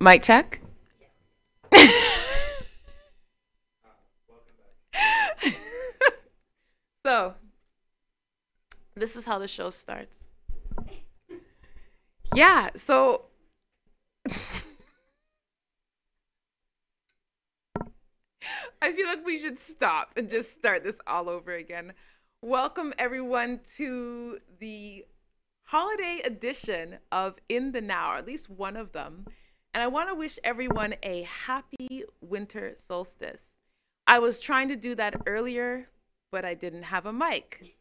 Mic check. So, this is how the show starts. Yeah, so I feel like we should stop and just start this all over again. Welcome, everyone, to the holiday edition of In the Now, or at least one of them. And I want to wish everyone a happy winter solstice. I was trying to do that earlier, but I didn't have a mic.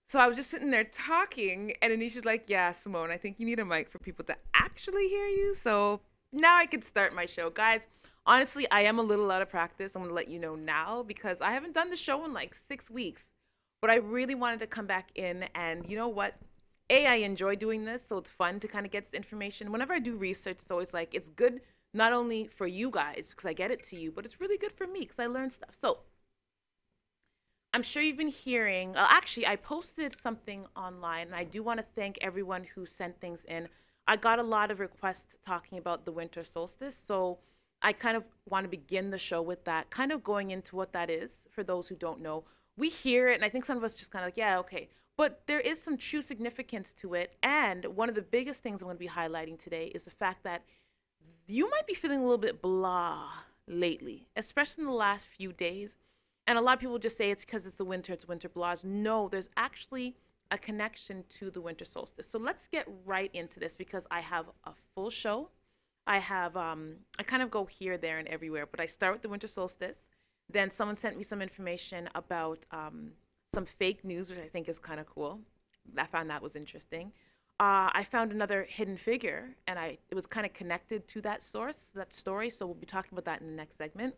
So I was just sitting there talking, and Anisha's like, "Yeah, Simone, I think you need a mic for people to actually hear you." So now I can start my show. Guys, honestly, I am a little out of practice. I'm going to let you know now because I haven't done the show in like 6 weeks. But I really wanted to come back in, and you know what? I enjoy doing this, so it's fun to kind of get this information. Whenever I do research, it's always like it's good not only for you guys because I get it to you, but it's really good for me because I learn stuff. So I'm sure you've been hearing. Actually, I posted something online, and I do want to thank everyone who sent things in. I got a lot of requests talking about the winter solstice, so I kind of want to begin the show with that, kind of going into what that is for those who don't know. We hear it, and I think some of us just kind of like, yeah, okay. But there is some true significance to it, and one of the biggest things I'm going to be highlighting today is the fact that you might be feeling a little bit blah lately, especially in the last few days. And a lot of people just say it's because it's winter blahs. No, there's actually a connection to the winter solstice. So let's get right into this because I have a full show. I kind of go here, there, and everywhere, but I start with the winter solstice. Then someone sent me some information about some fake news, which I think is kind of cool. I found that was interesting. I found another hidden figure, and it was kind of connected to that source, that story. So we'll be talking about that in the next segment.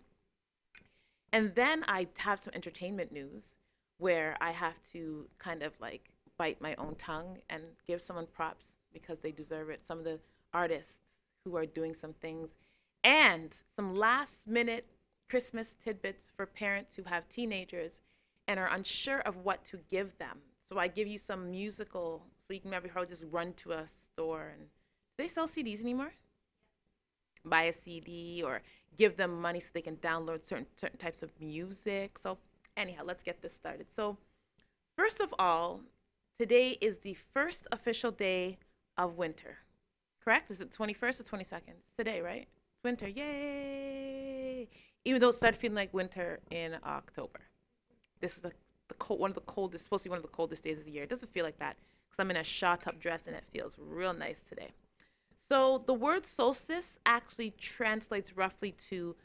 And then I have some entertainment news where I have to kind of like bite my own tongue and give someone props because they deserve it. Some of the artists who are doing some things and some last minute Christmas tidbits for parents who have teenagers and are unsure of what to give them. So I give you some musical, so you can maybe just run to a store and do they sell CDs anymore? Buy a CD or give them money so they can download certain types of music. So anyhow, let's get this started. So first of all, today is the first official day of winter. Correct? Is it 21st or 22nd? It's today, right? Winter, yay! Even though it started feeling like winter in October. This is one of the coldest, supposed to be one of the coldest days of the year. It doesn't feel like that because I'm in a shot up dress and it feels real nice today. So the word solstice actually translates roughly to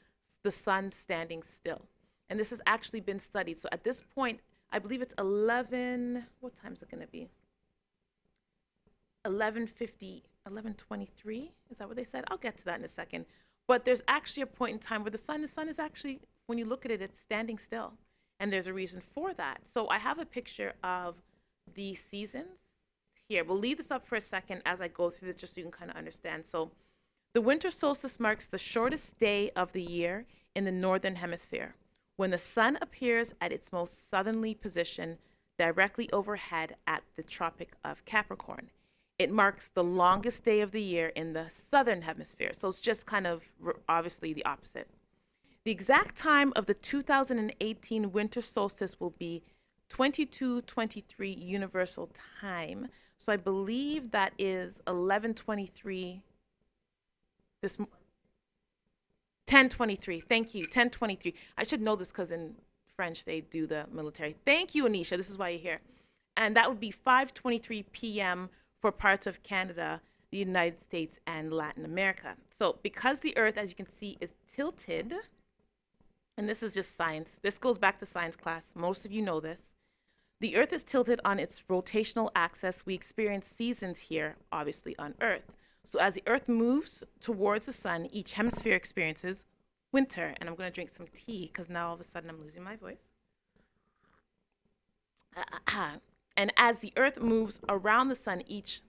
the sun standing still. And this has actually been studied. So at this point, I believe it's 11, what time is it going to be? 11:50, 11:23? Is that what they said? I'll get to that in a second. But there's actually a point in time where the sun is actually, when you look at it, it's standing still. And there's a reason for that. So I have a picture of the seasons here. We'll leave this up for a second as I go through this just so you can kind of understand. So the winter solstice marks the shortest day of the year in the northern hemisphere when the sun appears at its most southerly position directly overhead at the Tropic of Capricorn. It marks the longest day of the year in the southern hemisphere. So it's just kind of obviously the opposite. The exact time of the 2018 winter solstice will be 22:23 universal time. So I believe that is 11:23 this 10:23. Thank you. 10:23. I should know this cuz in French they do the military. Thank you, Anisha. This is why you're here. And that would be 5:23 p.m. for parts of Canada, the United States, and Latin America. So because the earth, as you can see, is tilted, and this is just science. This goes back to science class. Most of you know this. The Earth is tilted on its rotational axis. We experience seasons here, obviously, on Earth. So as the Earth moves towards the sun, each hemisphere experiences winter. And I'm going to drink some tea because now all of a sudden I'm losing my voice. And as the Earth moves around the sun, each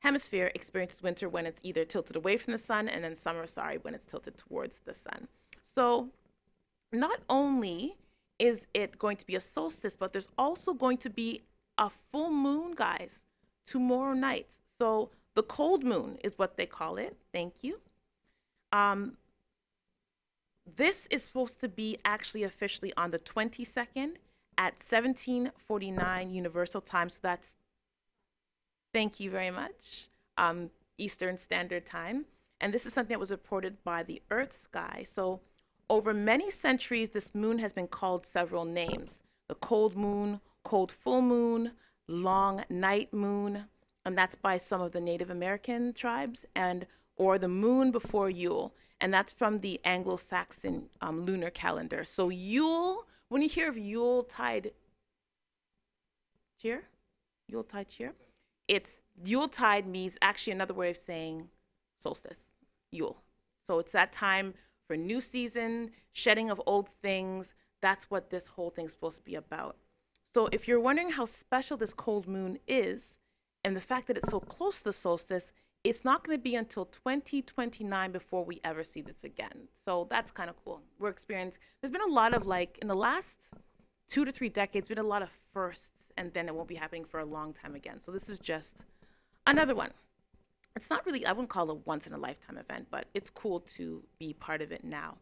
hemisphere experiences winter when it's either tilted away from the sun, and then summer, when it's tilted towards the sun. So not only is it going to be a solstice, but there's also going to be a full moon, guys, tomorrow night. So the cold moon is what they call it. Thank you. This is supposed to be actually officially on the 22nd at 17:49 Universal Time. So that's, thank you very much, Eastern Standard Time. And this is something that was reported by the Earth Sky. So over many centuries, this moon has been called several names: the cold moon, cold full moon, long night moon, and that's by some of the Native American tribes, and or the moon before Yule, and that's from the Anglo-Saxon lunar calendar. So Yule, when you hear of Yuletide cheer, it's Yuletide means actually another way of saying solstice, Yule. So it's that time for new season, shedding of old things. That's what this whole thing's supposed to be about. So if you're wondering how special this cold moon is, and the fact that it's so close to the solstice, it's not going to be until 2029 before we ever see this again. So that's kind of cool. There's been a lot of, like, in the last 2 to 3 decades, been a lot of firsts, and then it won't be happening for a long time again. So this is just another one. It's not really, I wouldn't call it a once in a lifetime event, but it's cool to be part of it now.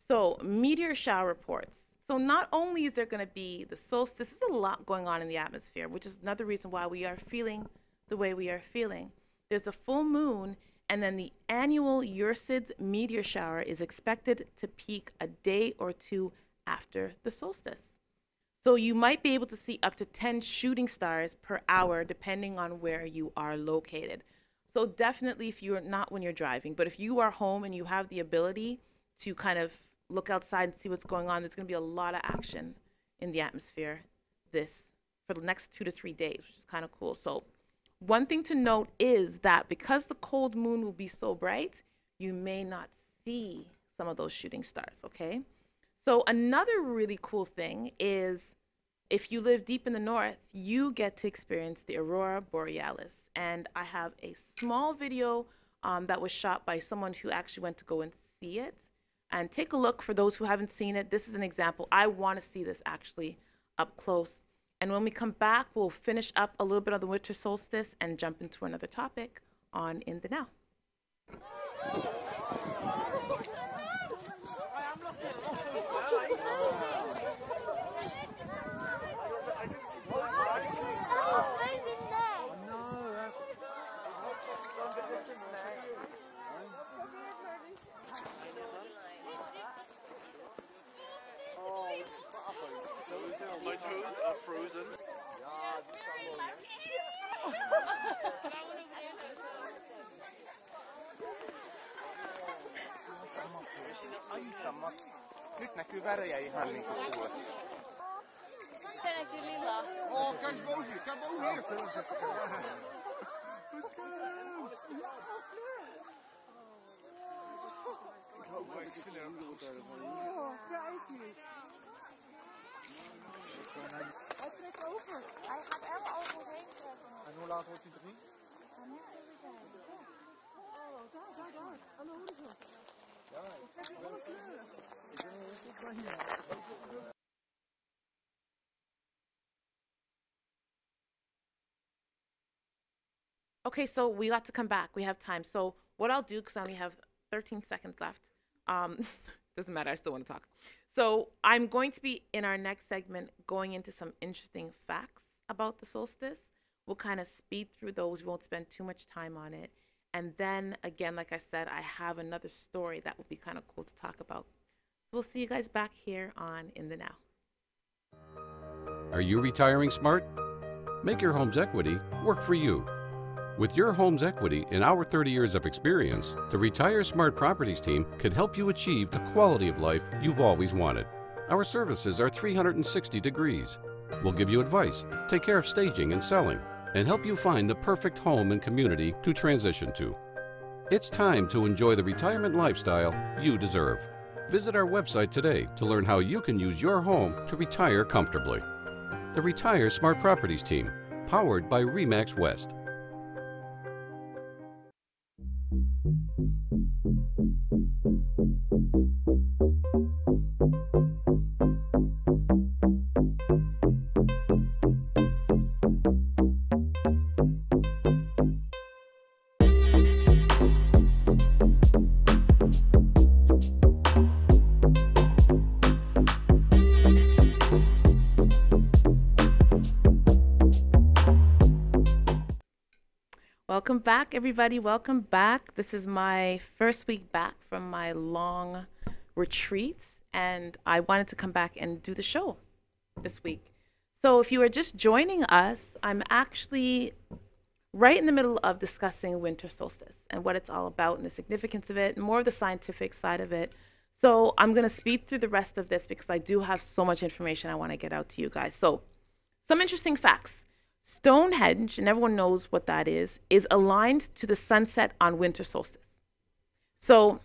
So meteor shower reports. So not only is there going to be the solstice, there's a lot going on in the atmosphere, which is another reason why we are feeling the way we are feeling. There's a full moon, and then the annual Ursids meteor shower is expected to peak a day or two after the solstice. So you might be able to see up to 10 shooting stars per hour, depending on where you are located. So definitely, if you're not when you're driving, but if you are home and you have the ability to kind of look outside and see what's going on, there's going to be a lot of action in the atmosphere for the next 2 to 3 days, which is kind of cool. So one thing to note is that because the cold moon will be so bright, you may not see some of those shooting stars, okay? So another really cool thing is if you live deep in the north, you get to experience the aurora borealis. And I have a small video that was shot by someone who actually went to go and see it. And take a look for those who haven't seen it. This is an example. I want to see this actually up close. And when we come back, we'll finish up a little bit of the winter solstice and jump into another topic on In the Now. My toes are frozen. Nyt näkyy värejä ihan niinku kuule. Se näkyy lila. Oh, kijk boven hier. Let's go. Hij trekt over. Hij gaat helemaal over ons heen trekken. En hoe laat wordt die 3? Ga net even kijken. Oh, daar. Aan de horizon. Ja, ik ben hier. Okay, so we got to come back. We have time. So what I'll do, because I only have 13 seconds left, doesn't matter, I still want to talk. So I'm going to be, in our next segment, going into some interesting facts about the solstice. We'll kind of speed through those. We won't spend too much time on it. And then, again, like I said, I have another story that will be kind of cool to talk about. So we'll see you guys back here on In the Now. Are you retiring smart? Make your home's equity work for you. With your home's equity and our 30 years of experience, the Retire Smart Properties team can help you achieve the quality of life you've always wanted. Our services are 360 degrees. We'll give you advice, take care of staging and selling, and help you find the perfect home and community to transition to. It's time to enjoy the retirement lifestyle you deserve. Visit our website today to learn how you can use your home to retire comfortably. The Retire Smart Properties team, powered by RE/MAX West. Welcome back, everybody. Welcome back. This is my first week back from my long retreat, and I wanted to come back and do the show this week. So if you are just joining us, I'm actually right in the middle of discussing winter solstice and what it's all about and the significance of it, and more of the scientific side of it. So I'm going to speed through the rest of this because I do have so much information I want to get out to you guys. So some interesting facts. Stonehenge, and everyone knows what that is aligned to the sunset on winter solstice. So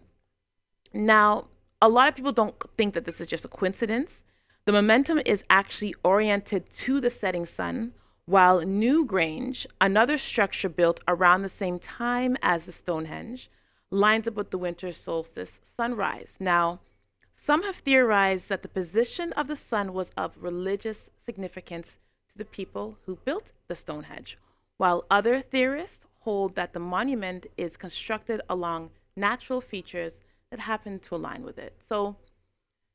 now a lot of people don't think that this is just a coincidence. The momentum is actually oriented to the setting sun, while Newgrange, another structure built around the same time as the Stonehenge, lines up with the winter solstice sunrise. Now, some have theorized that the position of the sun was of religious significance to the people who built the Stonehenge, while other theorists hold that the monument is constructed along natural features that happen to align with it. So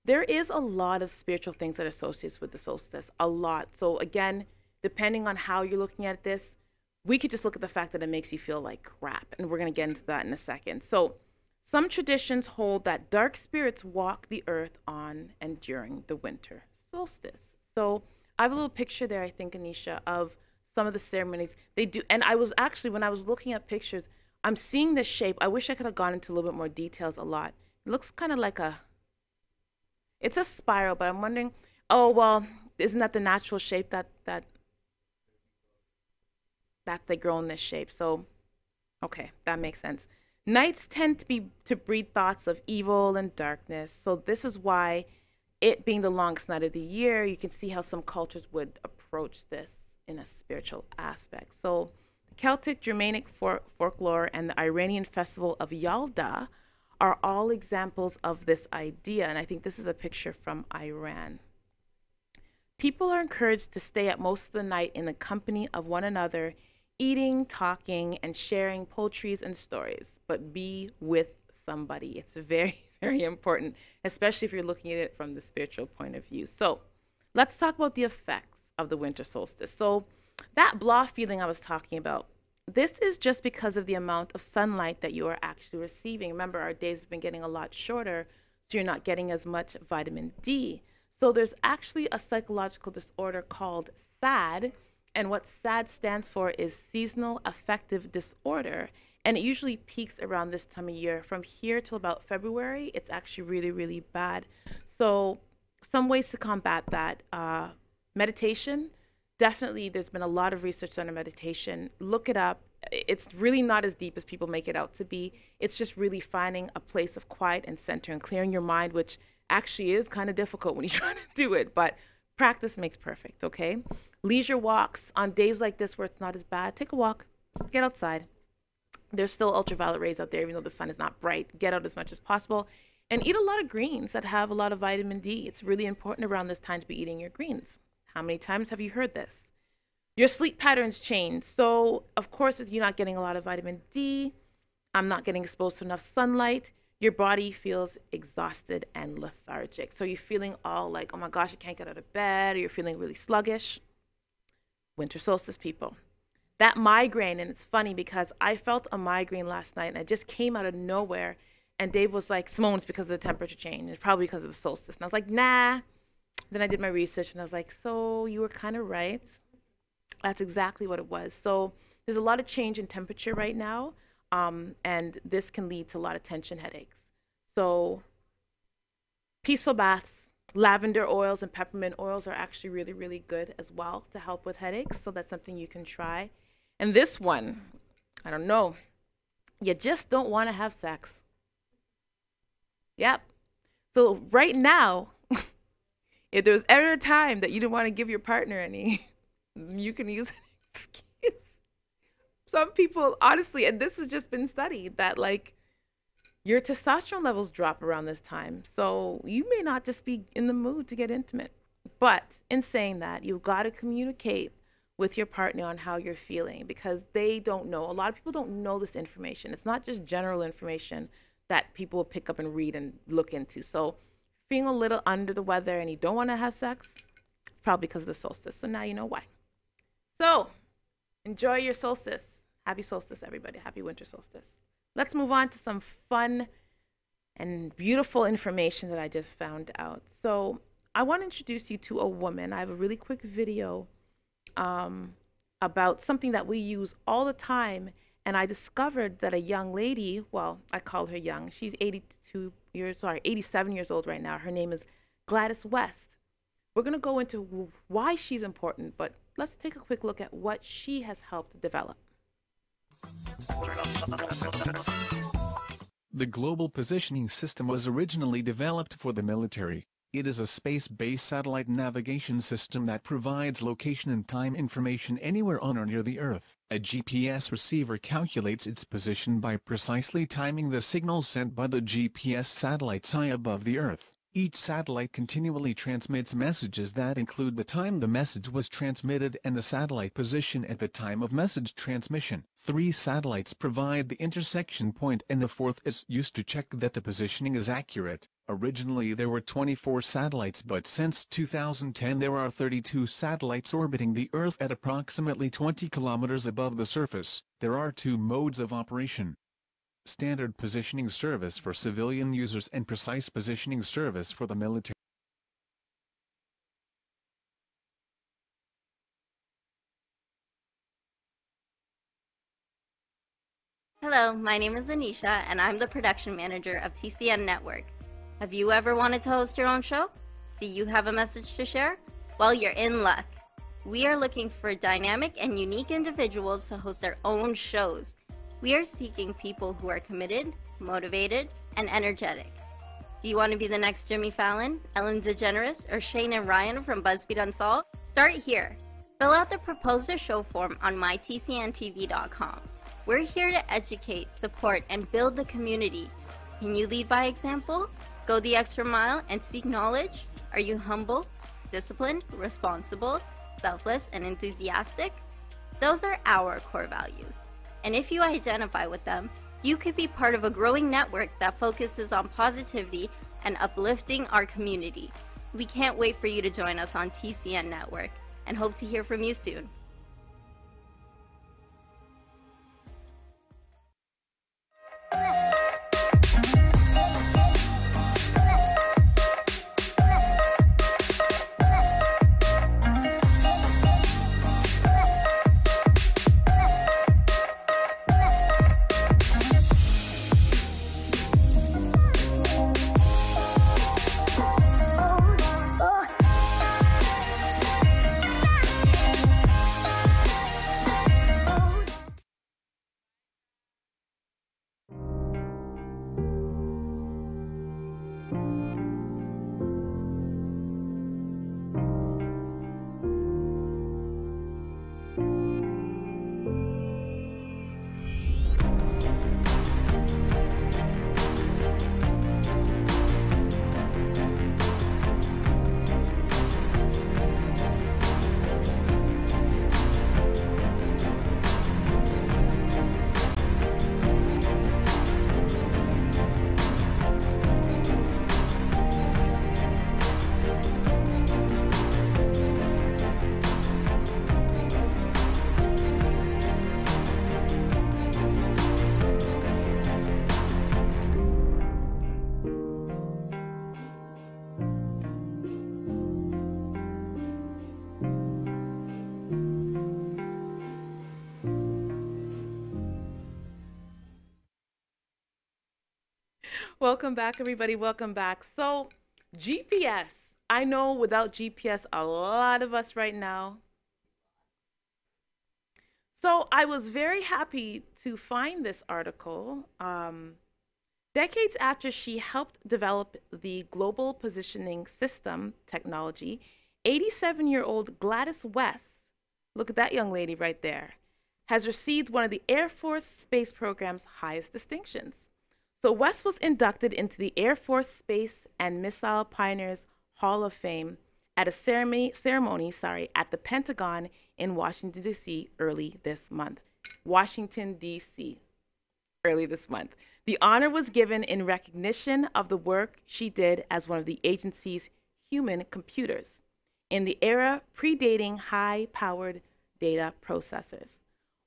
there is a lot of spiritual things that are associated with the solstice, a lot. So again, depending on how you're looking at this, we could just look at the fact that it makes you feel like crap, and we're going to get into that in a second. So some traditions hold that dark spirits walk the earth on and during the winter solstice. So I have a little picture there, I think, Anisha, of some of the ceremonies they do. And I was actually, when I was looking at pictures, I'm seeing this shape. I wish I could have gone into a little bit more details a lot. It looks kind of like it's a spiral, but I'm wondering, oh, well, isn't that the natural shape that they grow in this shape? So, okay, that makes sense. Nights tend to breed thoughts of evil and darkness. So this is why, it being the longest night of the year, you can see how some cultures would approach this in a spiritual aspect. So the Celtic, Germanic folklore and the Iranian festival of Yalda are all examples of this idea. And I think this is a picture from Iran. People are encouraged to stay up most of the night in the company of one another, eating, talking, and sharing poetries and stories, but be with somebody. It's very, very important, especially if you're looking at it from the spiritual point of view. So let's talk about the effects of the winter solstice. So that blah feeling I was talking about, this is just because of the amount of sunlight that you are actually receiving. Remember, our days have been getting a lot shorter, so you're not getting as much vitamin D. So there's actually a psychological disorder called SAD, and what SAD stands for is seasonal affective disorder, and it usually peaks around this time of year. From here till about February, it's actually really, really bad. So some ways to combat that: meditation. Definitely, there's been a lot of research on meditation. Look it up. It's really not as deep as people make it out to be. It's just really finding a place of quiet and center and clearing your mind, which actually is kind of difficult when you're trying to do it, but practice makes perfect, okay? Leisure walks. On days like this where it's not as bad, take a walk, get outside. There's still ultraviolet rays out there, even though the sun is not bright. Get out as much as possible and eat a lot of greens that have a lot of vitamin D. It's really important around this time to be eating your greens. How many times have you heard this? Your sleep patterns change. So, of course, with you not getting a lot of vitamin D, I'm not getting exposed to enough sunlight, your body feels exhausted and lethargic. So you're feeling all like, oh my gosh, I can't get out of bed, or you're feeling really sluggish. Winter solstice, people. That migraine, and it's funny because I felt a migraine last night and it just came out of nowhere. And Dave was like, Simone, it's because of the temperature change. It's probably because of the solstice. And I was like, nah. Then I did my research and I was like, so you were kind of right. That's exactly what it was. So there's a lot of change in temperature right now. And this can lead to a lot of tension headaches. So peaceful baths, lavender oils and peppermint oils are actually really, really good as well to help with headaches. So that's something you can try. And this one, I don't know. You just don't want to have sex. Yep. So right now, if there was ever a time that you didn't want to give your partner any, you can use an excuse. Some people, honestly, and this has just been studied, that like your testosterone levels drop around this time. So you may not just be in the mood to get intimate. But in saying that, you've got to communicate with your partner on how you're feeling, because they don't know. A lot of people don't know this information. It's not just general information that people will pick up and read and look into. So feeling a little under the weather and you don't want to have sex, probably because of the solstice. So now you know why. So enjoy your solstice. Happy solstice, everybody. Happy winter solstice. Let's move on to some fun and beautiful information that I just found out. So I want to introduce you to a woman. I have a really quick video about something that we use all the time. And I discovered that a young lady, well, I call her young. She's 87 years old right now. Her name is Gladys West. We're going to go into why she's important, but let's take a quick look at what she has helped develop. The Global Positioning System was originally developed for the military. It is a space-based satellite navigation system that provides location and time information anywhere on or near the Earth. A GPS receiver calculates its position by precisely timing the signals sent by the GPS satellites high above the Earth. Each satellite continually transmits messages that include the time the message was transmitted and the satellite position at the time of message transmission. 3 satellites provide the intersection point and the 4th is used to check that the positioning is accurate. Originally there were 24 satellites, but since 2010 there are 32 satellites orbiting the Earth at approximately 20 kilometers above the surface. There are 2 modes of operation: standard positioning service for civilian users and precise positioning service for the military. Hello, my name is Anisha and I'm the production manager of TCN Network. Have you ever wanted to host your own show? Do you have a message to share? Well, you're in luck. We are looking for dynamic and unique individuals to host their own shows. We are seeking people who are committed, motivated, and energetic. Do you want to be the next Jimmy Fallon, Ellen DeGeneres, or Shane and Ryan from BuzzFeed Unsolved? Start here. Fill out the Propose a Show form on MyTCNTV.com. We're here to educate, support, and build the community. Can you lead by example? Go the extra mile and seek knowledge? Are you humble, disciplined, responsible, selfless, and enthusiastic? Those are our core values. And if you identify with them, you could be part of a growing network that focuses on positivity and uplifting our community. We can't wait for you to join us on TCN Network and hope to hear from you soon. Welcome back, everybody. Welcome back. So, GPS. I know without GPS, a lot of us right now. So, I was very happy to find this article. Decades after she helped develop the global positioning system technology, 87-year-old Gladys West, look at that young lady right there, has received one of the Air Force Space Program's highest distinctions. So West was inducted into the Air Force Space and Missile Pioneers Hall of Fame at a ceremony at the Pentagon in Washington, D.C. early this month. The honor was given in recognition of the work she did as one of the agency's human computers in the era predating high-powered data processors.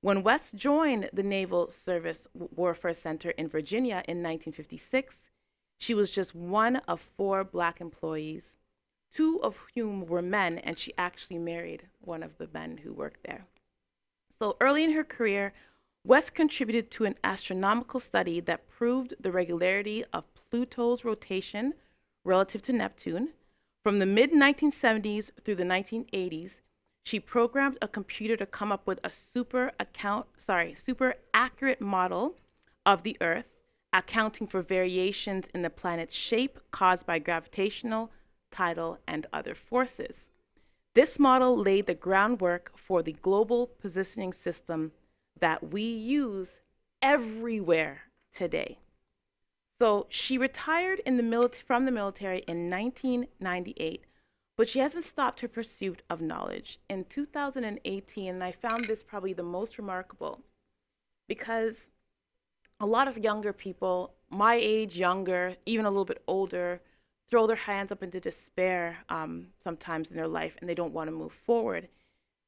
When West joined the Naval Service Warfare Center in Virginia in 1956, she was just one of 4 Black employees, 2 of whom were men, and she actually married one of the men who worked there. So early in her career, West contributed to an astronomical study that proved the regularity of Pluto's rotation relative to Neptune. From the mid-1970s through the 1980s, she programmed a computer to come up with a super accurate model of the Earth, accounting for variations in the planet's shape caused by gravitational, tidal, and other forces. This model laid the groundwork for the global positioning system that we use everywhere today. So she retired from the military in 1998, but she hasn't stopped her pursuit of knowledge. In 2018, and I found this probably the most remarkable, because a lot of younger people, my age, younger, even a little bit older, throw their hands up into despair sometimes in their life, and they don't want to move forward.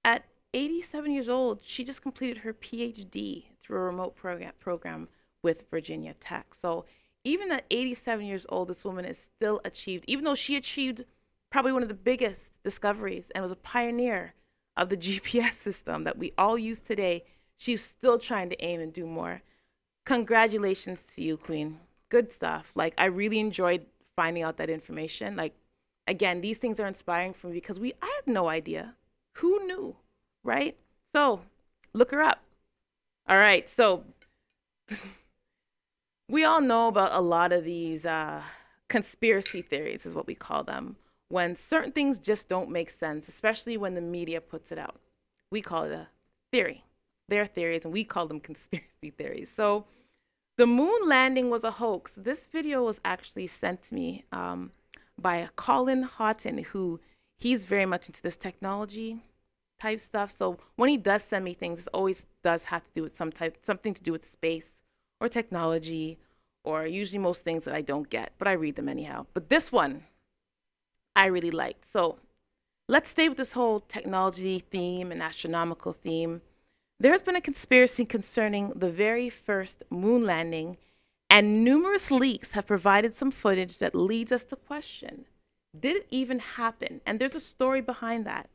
At 87 years old, she just completed her PhD through a remote program with Virginia Tech. So even at 87 years old, this woman is still achieved, even though she achieved probably one of the biggest discoveries and was a pioneer of the GPS system that we all use today, she's still trying to aim and do more. Congratulations to you, Queen. Good stuff. Like, I really enjoyed finding out that information. Like, again, these things are inspiring for me because I had no idea. Who knew, right? So look her up. All right, so we all know about a lot of these conspiracy theories is what we call them, when certain things just don't make sense, especially when the media puts it out. We call it a theory. They're theories, and we call them conspiracy theories. So the moon landing was a hoax. This video was actually sent to me by Colin Houghton, who he's very much into this technology type stuff. So when he does send me things, it always does have to do with something to do with space or technology, or usually most things that I don't get, but I read them anyhow. But this one I really liked. So let's stay with this whole technology theme and astronomical theme. There has been a conspiracy concerning the very first moon landing, and numerous leaks have provided some footage that leads us to question, did it even happen? And there's a story behind that.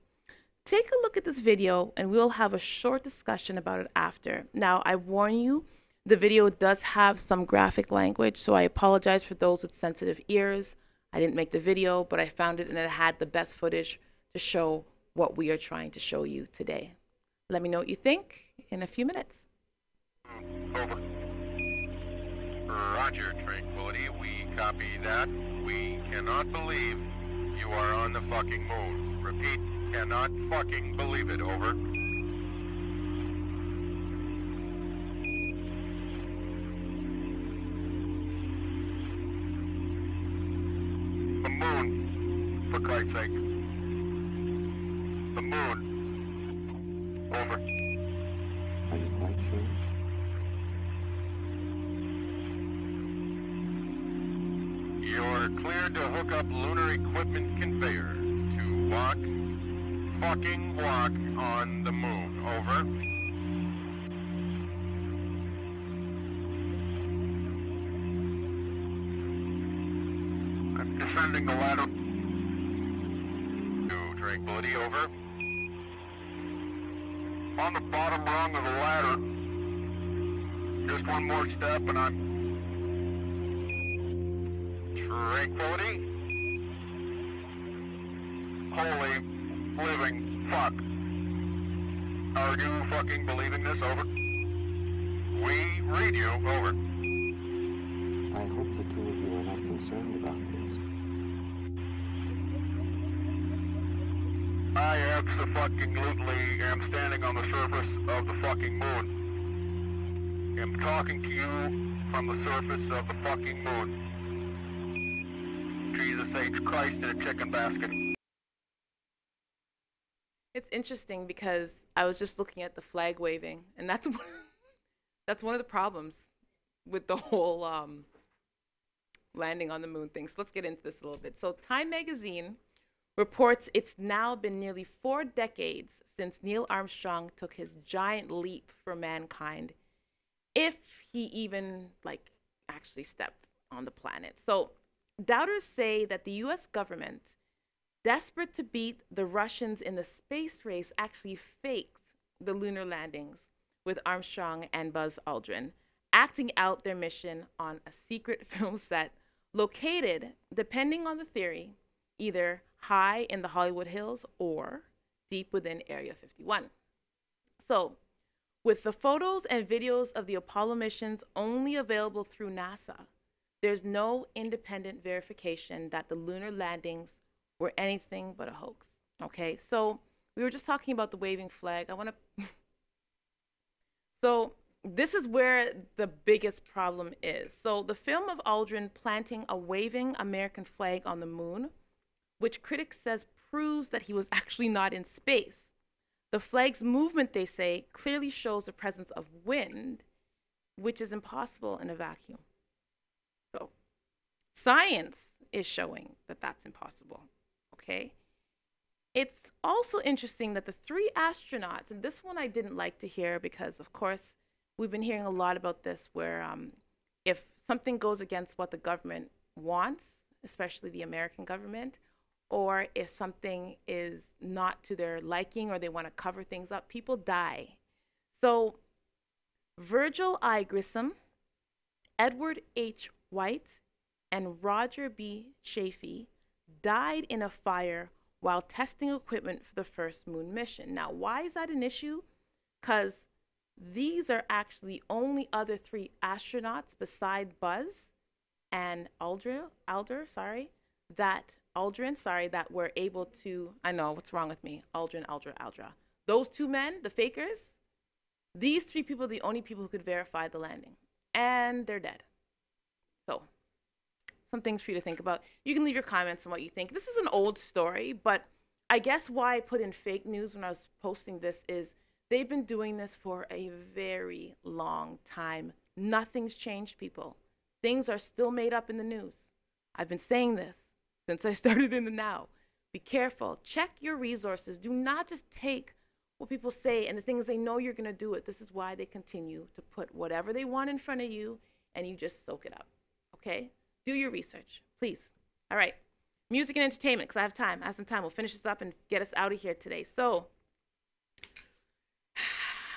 Take a look at this video and we'll have a short discussion about it after. Now, I warn you, the video does have some graphic language, so I apologize for those with sensitive ears. I didn't make the video, but I found it and it had the best footage to show what we are trying to show you today. Let me know what you think in a few minutes. Over. Roger, Tranquility. We copy that. We cannot believe you are on the fucking moon. Repeat, cannot fucking believe it. Over. The moon, for Christ's sake. The moon. Over. Are you quite sure? You're cleared to hook up lunar equipment conveyor to fucking walk on the moon. Over. I'm descending the ladder. To Tranquility. Over. On the bottom rung of the ladder. Just one more step and I'm... Tranquility? Holy living fuck. Are you fucking believing this? Over. We read you. Over. I hope the two of you are not concerned about this. I absolutely am standing on the surface of the fucking moon. I'm talking to you from the surface of the fucking moon. Jesus H. Christ in a chicken basket. It's interesting because I was just looking at the flag waving, and that's one of the problems with the whole landing on the moon thing. So let's get into this a little bit. So Time magazine reports it's now been nearly 4 decades since Neil Armstrong took his giant leap for mankind, if he even actually stepped on the planet. So doubters say that the US government, desperate to beat the Russians in the space race, actually faked the lunar landings with Armstrong and Buzz Aldrin, acting out their mission on a secret film set located, depending on the theory, either high in the Hollywood Hills or deep within Area 51. So, with the photos and videos of the Apollo missions only available through NASA, there's no independent verification that the lunar landings were anything but a hoax. Okay, so we were just talking about the waving flag. I want to. So this is where the biggest problem is. So the film of Aldrin planting a waving American flag on the moon, which critics says proves that he was actually not in space. The flag's movement, they say, clearly shows the presence of wind, which is impossible in a vacuum. So science is showing that that's impossible, okay? It's also interesting that the 3 astronauts, and this one I didn't like to hear because, of course, we've been hearing a lot about this where if something goes against what the government wants, especially the American government, or if something is not to their liking or they want to cover things up, people die. So Virgil I. Grissom, Edward H. White, and Roger B. Chaffee died in a fire while testing equipment for the first moon mission. Now, why is that an issue? Because these are actually only other 3 astronauts beside Buzz and Aldrin, that were able to, I know, what's wrong with me? Aldra. Those 2 men, the fakers, these 3 people are the only people who could verify the landing. And they're dead. So, some things for you to think about. You can leave your comments on what you think. This is an old story, but I guess why I put in fake news when I was posting this is they've been doing this for a very long time. Nothing's changed, people. Things are still made up in the news. I've been saying this since I started in the now. Be careful. Check your resources. Do not just take what people say and the things they know you're going to do it. This is why they continue to put whatever they want in front of you and you just soak it up. Okay? Do your research, please. All right. Music and entertainment, because I have time. I have some time. We'll finish this up and get us out of here today. So,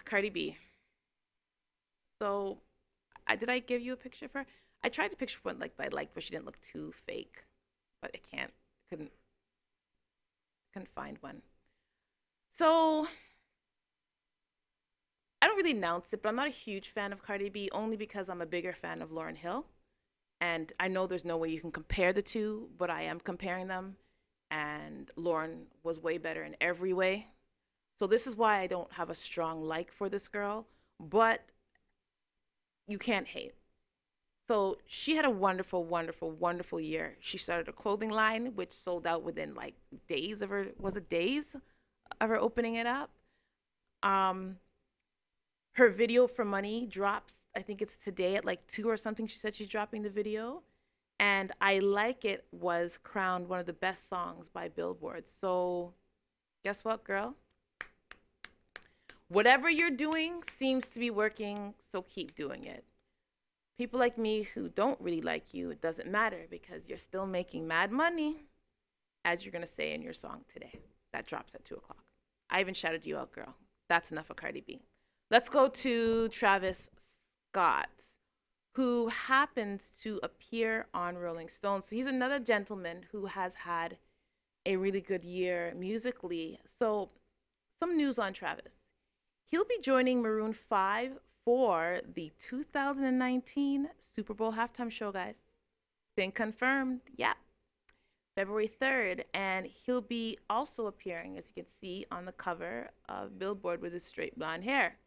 Cardi B. So, did I give you a picture of her? I tried to picture one that I liked, but she didn't look too fake. But I couldn't find one. So, I don't really announce it, but I'm not a huge fan of Cardi B, only because I'm a bigger fan of Lauryn Hill. And I know there's no way you can compare the two, but I am comparing them. And Lauryn was way better in every way. So this is why I don't have a strong like for this girl, but you can't hate. So she had a wonderful, wonderful, wonderful year. She started a clothing line, which sold out within days of her, days of her opening it up? Her video for Money drops, I think it's today at 2 or something. She said she's dropping the video. And I Like It was crowned one of the best songs by Billboard. So guess what, girl? Whatever you're doing seems to be working, so keep doing it. People like me who don't really like you, it doesn't matter because you're still making mad money, as you're going to say in your song today. That drops at 2 o'clock. I even shouted you out, girl. That's enough of Cardi B. Let's go to Travis Scott, who happens to appear on Rolling Stone. So he's another gentleman who has had a really good year musically. So some news on Travis. He'll be joining Maroon 5 for the 2019 Super Bowl halftime show, guys. Been confirmed. Yeah. February 3rd. And he'll be also appearing, as you can see, on the cover of Billboard with his straight blonde hair.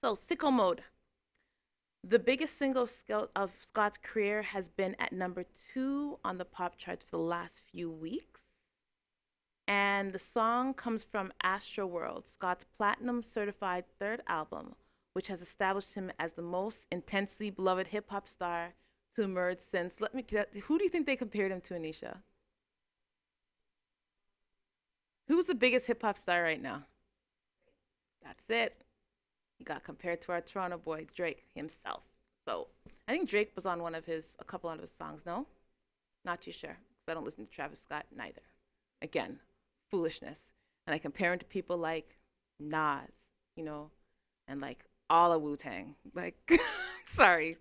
So, Sicko Mode. The biggest single of Scott's career has been at number 2 on the pop charts for the last few weeks. And the song comes from Astroworld, Scott's platinum-certified 3rd album, which has established him as the most intensely beloved hip-hop star to emerge since, who do you think they compared him to, Anisha? Who's the biggest hip hop star right now? That's it. He got compared to our Toronto boy, Drake himself. So I think Drake was on a couple of his songs. No? Not too sure. Because I don't listen to Travis Scott neither. Again, foolishness. And I compare him to people like Nas, you know, and like all of Wu-Tang. Like, sorry.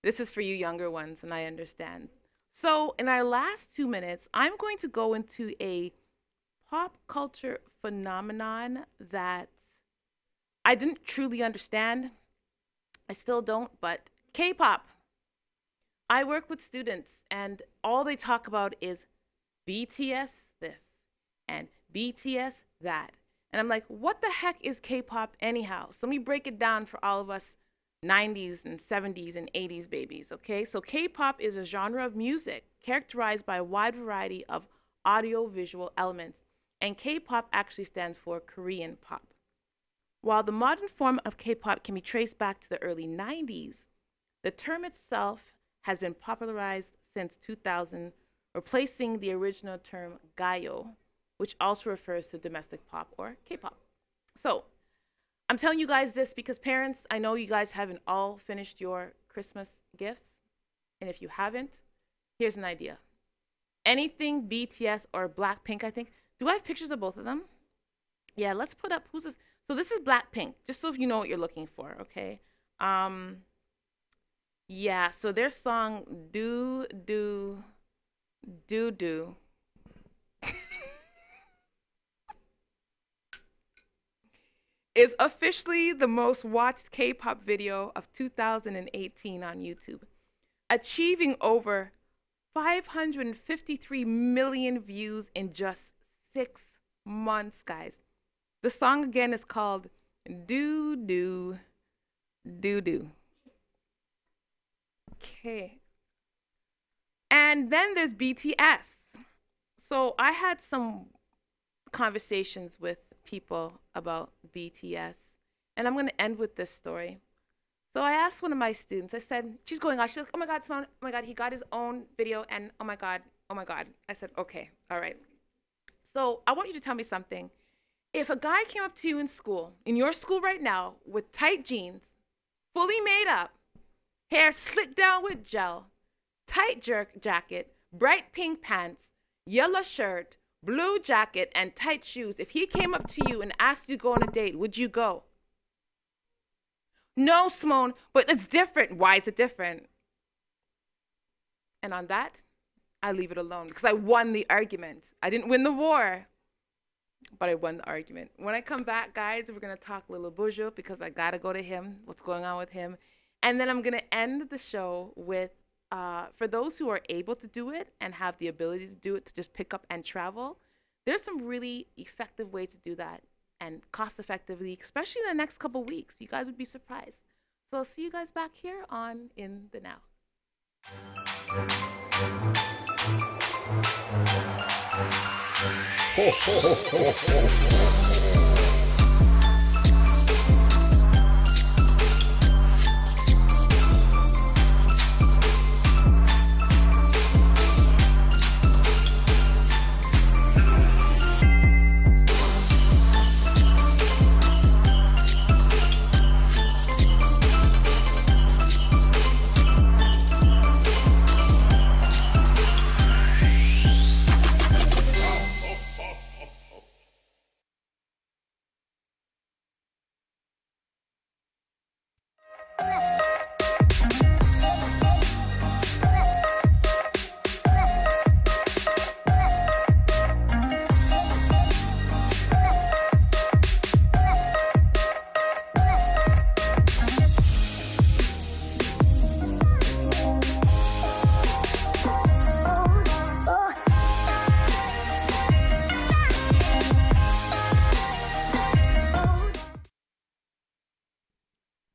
This is for you younger ones, and I understand. So in our last 2 minutes, I'm going to go into a pop culture phenomenon that I didn't truly understand. I still don't, but K-pop. I work with students, and all they talk about is BTS this and BTS that. And I'm like, what the heck is K-pop anyhow? So let me break it down for all of us 90s and 70s and 80s babies, okay? So K-pop is a genre of music characterized by a wide variety of audio-visual elements, and K-pop actually stands for Korean pop. While the modern form of K-pop can be traced back to the early 90s, the term itself has been popularized since 2000, replacing the original term Gayo, which also refers to domestic pop or K-pop. So I'm telling you guys this because parents, I know you guys haven't all finished your Christmas gifts. And if you haven't, here's an idea. Anything BTS or Blackpink, I think. Do I have pictures of both of them? Yeah, let's put up, who's this? So this is Blackpink, just so you know what you're looking for, okay? Yeah, so their song, Do, Do, Do, Do. is officially the most watched K-pop video of 2018 on YouTube, achieving over 553 million views in just 6 months, guys. The song again is called Do Do Do Do. Okay. And then there's BTS. So I had some conversations with people about BTS, and I'm going to end with this story. So I asked one of my students, I said, she's going on, she's like, oh my God, Simone, oh my God, he got his own video, and oh my God. I said, okay, all right. So I want you to tell me something. If a guy came up to you in your school right now, with tight jeans, fully made up, hair slicked down with gel, tight jacket, bright pink pants, yellow shirt, blue jacket, and tight shoes, if he came up to you and asked you to go on a date, would you go? No, Simone, but it's different. Why is it different? And on that, I leave it alone because I won the argument. I didn't win the war, but I won the argument. When I come back, guys, we're going to talk a little bourgeois because I got to go to him, what's going on with him. And then I'm going to end the show with, for those who are able to do it and have the ability to do it, to just pick up and travel, there's some really effective ways to do that and cost effectively, especially in the next couple weeks. You guys would be surprised. So I'll see you guys back here on In the Now. Ho, ho, ho, ho, ho.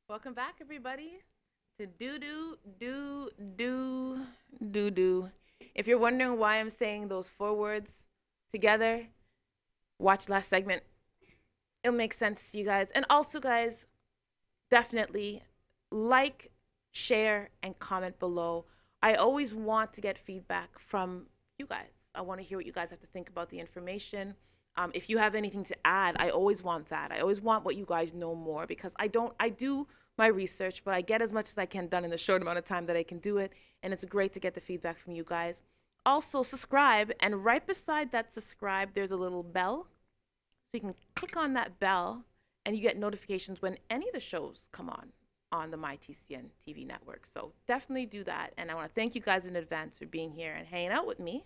Welcome back, everybody, to Do Do Do Do Do Do. If you're wondering why I'm saying those 4 words together, watch last segment. It'll make sense to you guys. And also, guys, definitely like, share, and comment below. I always want to get feedback from you guys. I want to hear what you guys have to think about the information. If you have anything to add, I always want that. I always want what you guys know more, because I do my research, but I get as much as I can done in the short amount of time that I can do it. And it's great to get the feedback from you guys. Also, subscribe. And right beside that subscribe, there's a little bell. So you can click on that bell and you get notifications when any of the shows come on the MyTCN TV network. So definitely do that. And I want to thank you guys in advance for being here and hanging out with me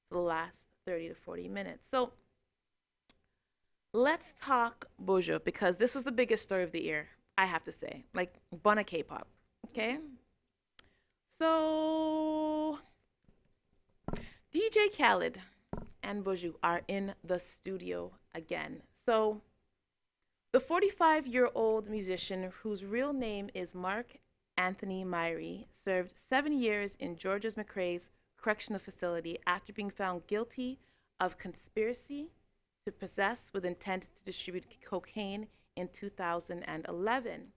for the last 30 to 40 minutes. So let's talk Bojo, because this was the biggest story of the year, I have to say. Like, Bonna K-pop, okay? So DJ Khaled and Bojo are in the studio again. So the 45-year-old musician, whose real name is Mark Anthony Myrie, served 7 years in Georgia's McRae's correctional facility after being found guilty of conspiracy to possess with intent to distribute cocaine in 2011.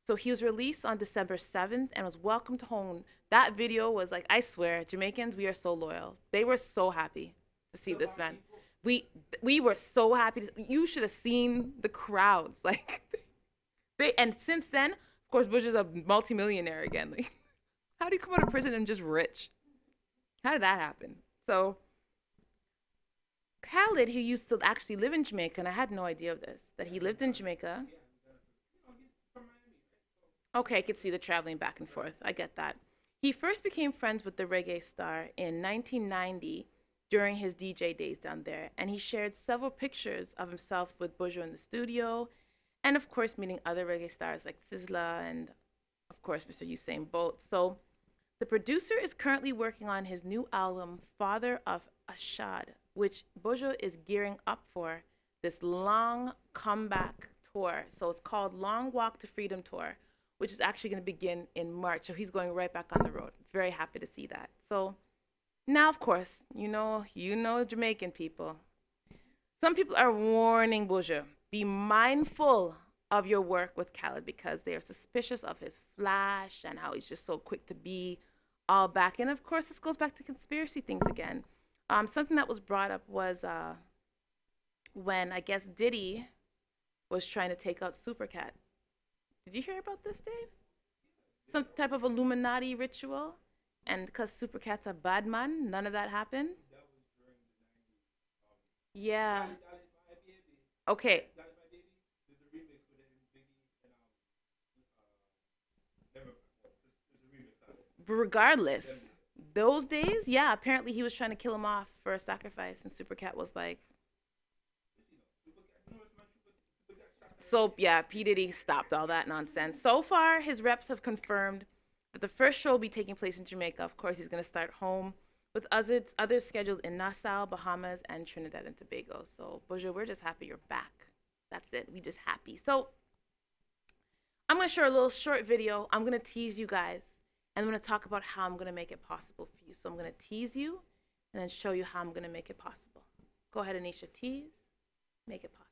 So he was released on December 7th and was welcomed home. That video was like, I swear, Jamaicans, we are so loyal. They were so happy to see this man. We were so happy. You should have seen the crowds. Like, and since then, of course, Bush is a multimillionaire again. Like, how do you come out of prison and just rich? How did that happen? So Khaled, who used to actually live in Jamaica, and I had no idea of this, that he lived in Jamaica. Okay, I could see the traveling back and forth. I get that. He first became friends with the reggae star in 1990 during his DJ days down there, and he shared several pictures of himself with Bojo in the studio, and of course meeting other reggae stars like Sizzla and of course Mr. Usain Bolt. So the producer is currently working on his new album, Father of Ashad, which Bojo is gearing up for this long comeback tour. So it's called Long Walk to Freedom Tour, which is actually going to begin in March. So he's going right back on the road. Very happy to see that. So now, of course, you know Jamaican people. Some people are warning Bojo, be mindful of your work with Khaled, because they are suspicious of his flash and how he's just so quick to be all back. And of course, this goes back to conspiracy things again. Something that was brought up was when I guess Diddy was trying to take out Supercat. Did you hear about this, Dave? Some type of Illuminati ritual, and because Supercat's a bad man, none of that happened. Yeah. Okay. Regardless, those days, yeah, apparently he was trying to kill him off for a sacrifice, and Supercat was like, so yeah, P. Diddy stopped all that nonsense. So far, his reps have confirmed that the first show will be taking place in Jamaica. Of course, he's going to start home, with others scheduled in Nassau, Bahamas, and Trinidad and Tobago. So, Bojo, we're just happy you're back. That's it. We just happy. So, I'm going to show a little short video. I'm going to tease you guys, and I'm going to talk about how I'm going to make it possible for you. So, I'm going to tease you and then show you how I'm going to make it possible. Go ahead, Anisha, tease, make it possible.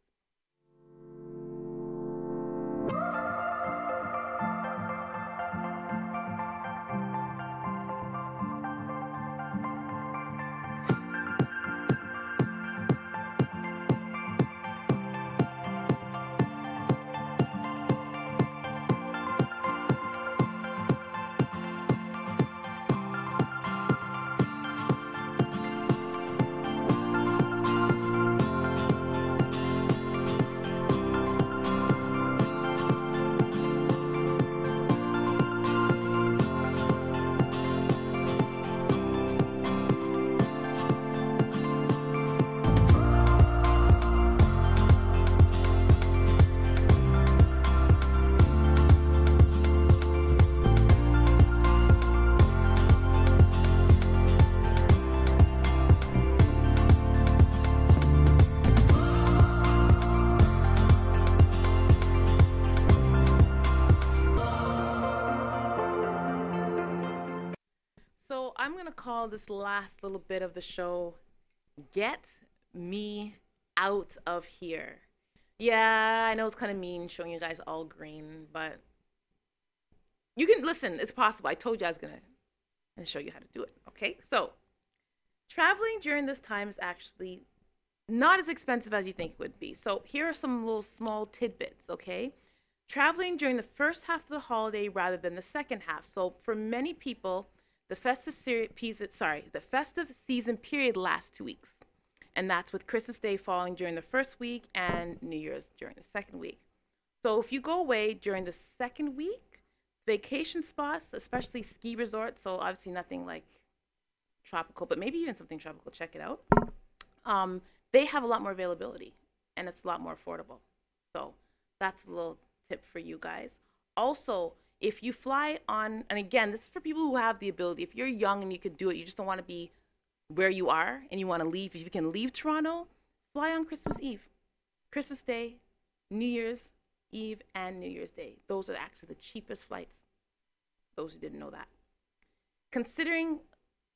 I'm going to call this last little bit of the show, Get Me Out of Here. Yeah, I know it's kind of mean showing you guys all green, but you can listen. It's possible. I told you I was going to show you how to do it. Okay, so traveling during this time is actually not as expensive as you think it would be. So here are some little small tidbits, okay? Traveling during the first half of the holiday rather than the second half. So for many people, the festive season period lasts 2 weeks. And that's with Christmas Day falling during the first week and New Year's during the second week. So if you go away during the second week, vacation spots, especially ski resorts, so obviously nothing like tropical, but maybe even something tropical, check it out. They have a lot more availability and it's a lot more affordable. So that's a little tip for you guys. Also, if you fly on, and again, this is for people who have the ability, if you're young and you could do it, you just don't want to be where you are and you want to leave, if you can leave Toronto, fly on Christmas Eve, Christmas Day, New Year's Eve, and New Year's Day. Those are actually the cheapest flights. Those who didn't know that. Considering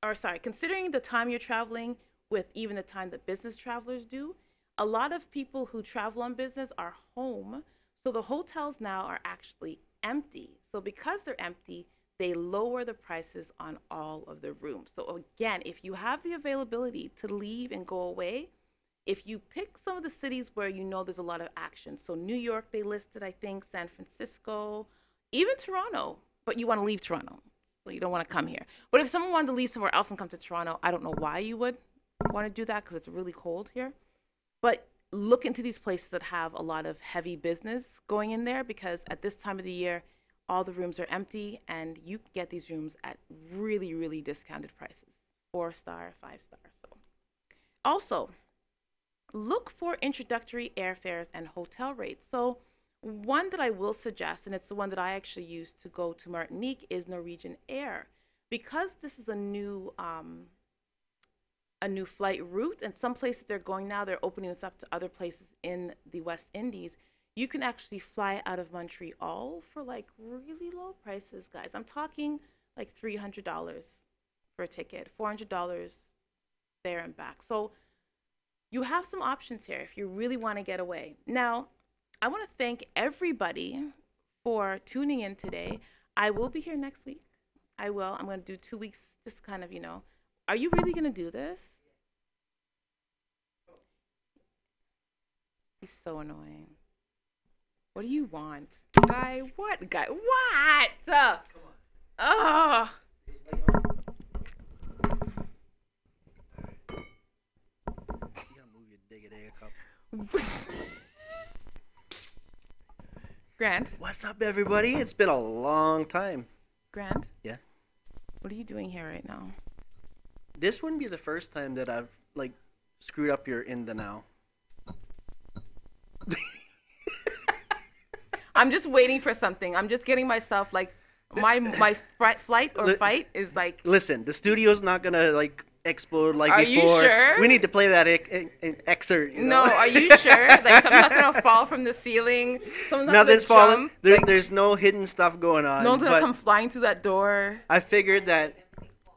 the time you're traveling with even the time that business travelers do, a lot of people who travel on business are home. So the hotels now are actually empty. So because they're empty, they lower the prices on all of the rooms. So again, if you have the availability to leave and go away, if you pick some of the cities where you know there's a lot of action, so New York they listed, I think, San Francisco, even Toronto, but you want to leave Toronto, so you don't want to come here. But if someone wanted to leave somewhere else and come to Toronto, I don't know why you would want to do that because it's really cold here. But look into these places that have a lot of heavy business going in there, because at this time of the year, all the rooms are empty and you can get these rooms at really, really discounted prices. 4-star, 5-star. So also, look for introductory airfares and hotel rates. So one that I will suggest, and it's the one that I actually use to go to Martinique, is Norwegian Air. Because this is a new flight route, and some places they're going now, they're opening this up to other places in the West Indies. You can actually fly out of Montreal for like really low prices, guys. I'm talking like $300 for a ticket, $400 there and back. So you have some options here if you really want to get away. Now, I want to thank everybody for tuning in today. I will be here next week. I will. I'm going to do 2 weeks, just kind of, Are you really going to do this? He's so annoying. What do you want? Guy, what? Guy, what? Come on. Oh. Grant. What's up, everybody? It's been a long time. Grant? Yeah? What are you doing here right now? This wouldn't be the first time that I've, screwed up your in the now. I'm just waiting for something. I'm just getting myself, my flight or fight is like... Listen, the studio's not going to, explode like are before. Are you sure? We need to play that excerpt. No, are you sure? Something's not gonna fall from the ceiling. Nothing's falling. There's no hidden stuff going on. No one's gonna come flying through that door. I figured that.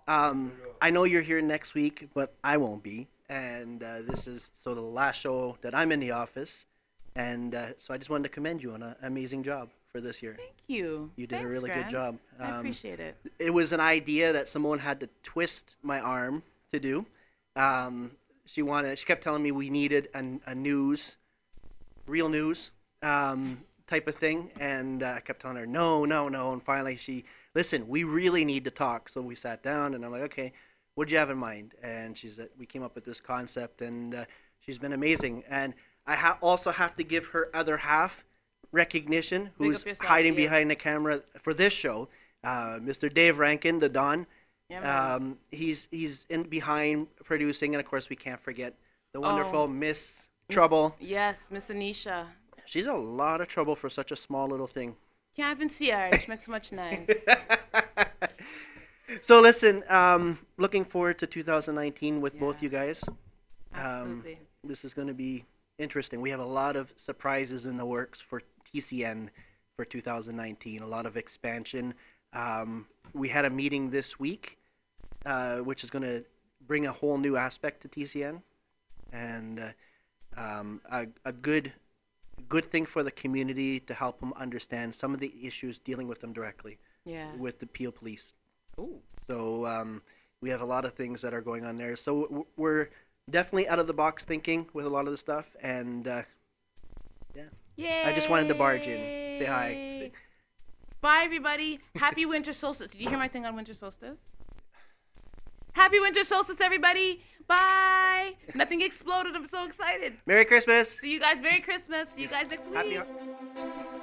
I know you're here next week, but I won't be. And this is the last show that I'm in the office. And so I just wanted to commend you on an amazing job for this year. Thank you. You did a really good job. I appreciate it. It was an idea that Simone had to twist my arm to do. She kept telling me we needed a real news type of thing, and I kept telling her no, and finally listen, we really need to talk. So we sat down, and I'm like, okay, what'd you have in mind? And we came up with this concept, and she's been amazing. And I also have to give her other half recognition, who's hiding behind the camera for this show, Mr. Dave Rankin, the Don. Yeah, he's in behind producing, and of course we can't forget the wonderful Miss Trouble. Yes, Miss Anisha. She's a lot of trouble for such a small little thing. Can't even see her. She makes so much noise. So listen, looking forward to 2019 with both you guys. Absolutely. This is going to be interesting. We have a lot of surprises in the works for TCN for 2019. A lot of expansion. We had a meeting this week, which is going to bring a whole new aspect to TCN, and a good thing for the community to help them understand some of the issues dealing with them directly. Yeah. With the Peel Police. Ooh. So we have a lot of things that are going on there. So we're definitely out of the box thinking with a lot of the stuff, and yeah. Yay! I just wanted to barge in, say hi. Bye, everybody. Happy winter solstice. Did you hear my thing on winter solstice? Happy winter solstice, everybody. Bye. Nothing exploded. I'm so excited. Merry Christmas. See you guys. Merry Christmas. See you guys next week. Happy